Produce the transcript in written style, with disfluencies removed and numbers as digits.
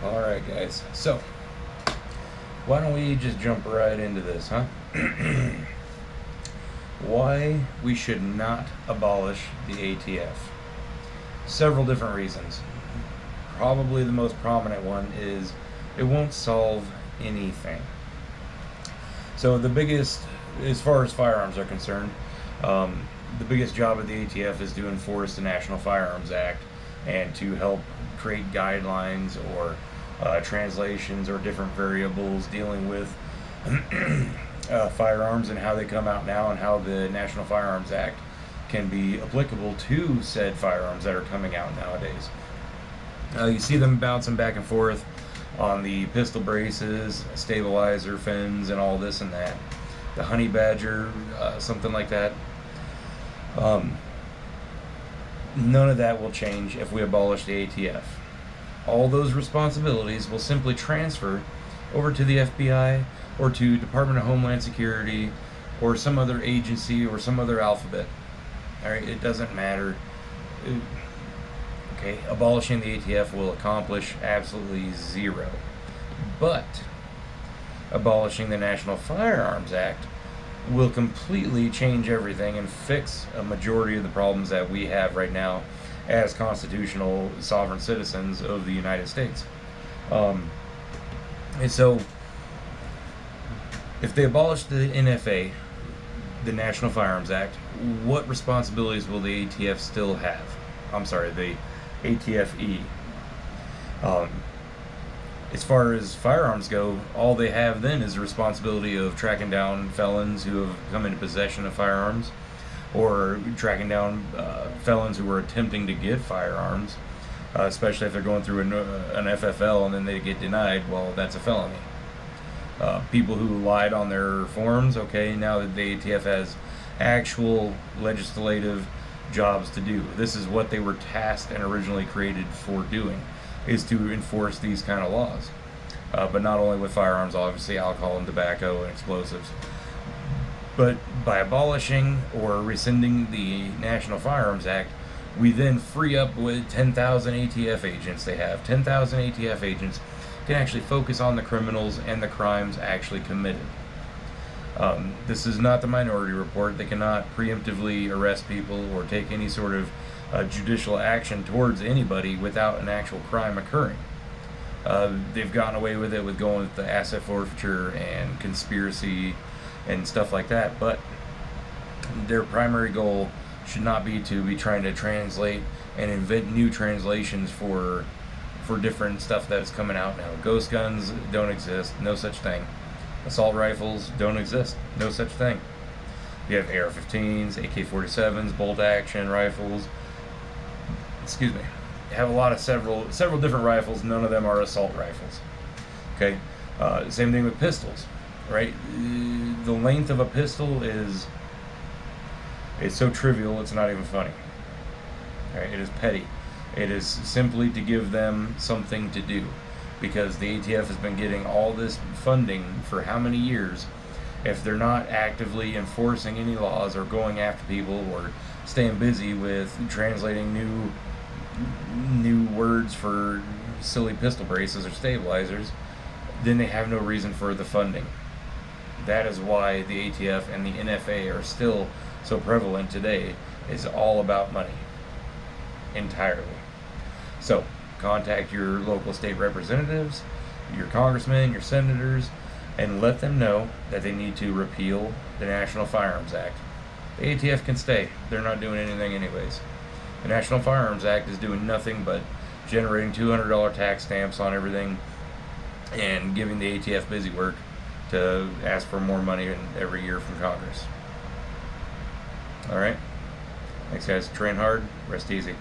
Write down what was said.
Alright guys, so why don't we just jump right into this, huh? Why we should not abolish the ATF. Several different reasons. Probably the most prominent one is it won't solve anything. So the biggest, as far as firearms are concerned, the biggest job of the ATF is to enforce the National Firearms Act and to help create guidelines or translations or different variables dealing with firearms and how they come out now and how the National Firearms Act can be applicable to said firearms that are coming out nowadays. You see them bouncing back and forth on the pistol braces, stabilizer fins, and all this and that. The honey badger, something like that. None of that will change if we abolish the ATF. All those responsibilities will simply transfer over to the FBI or to Department of Homeland Security or some other agency or some other alphabet. Alright, it doesn't matter. Okay, abolishing the ATF will accomplish absolutely zero. But abolishing the National Firearms Act will completely change everything and fix a majority of the problems that we have right now as constitutional sovereign citizens of the United States. And so, if they abolish the NFA, the National Firearms Act, what responsibilities will the ATF still have? I'm sorry, the ATFE. As far as firearms go, all they have then is the responsibility of tracking down felons who have come into possession of firearms, or tracking down felons who are attempting to get firearms, especially if they're going through an FFL and then they get denied. Well, that's a felony. People who lied on their forms, okay, now that the ATF has actual legislative jobs to do. This is what they were tasked and originally created for doing, is to enforce these kind of laws. But not only with firearms, obviously alcohol and tobacco and explosives. But by abolishing or rescinding the National Firearms Act, we then free up with 10,000 ATF agents they have. 10,000 ATF agents can actually focus on the criminals and the crimes actually committed. This is not the Minority Report. They cannot preemptively arrest people or take any sort of judicial action towards anybody without an actual crime occurring. They've gotten away with it with going with the asset forfeiture and conspiracy and stuff like that, but their primary goal should not be to be trying to translate and invent new translations for different stuff that is coming out now. Ghost guns don't exist, no such thing. Assault rifles don't exist, no such thing. You have AR-15s, AK-47s, bolt action rifles. Excuse me. You have a lot of several different rifles. None of them are assault rifles. Okay. Same thing with pistols, right? The length of a pistol is so trivial it's not even funny. Right? It is petty. It is simply to give them something to do, because the ATF has been getting all this funding for how many years. If they're not actively enforcing any laws or going after people or staying busy with translating new words for silly pistol braces or stabilizers, then they have no reason for the funding. That is why the ATF and the NFA are still so prevalent today. It's all about money entirely. So contact your local state representatives, your congressmen, your senators, and let them know that they need to repeal the National Firearms Act. The ATF can stay. They're not doing anything anyways. The National Firearms Act is doing nothing but generating $200 tax stamps on everything and giving the ATF busy work to ask for more money every year from Congress. Alright? Thanks guys. Train hard, rest easy.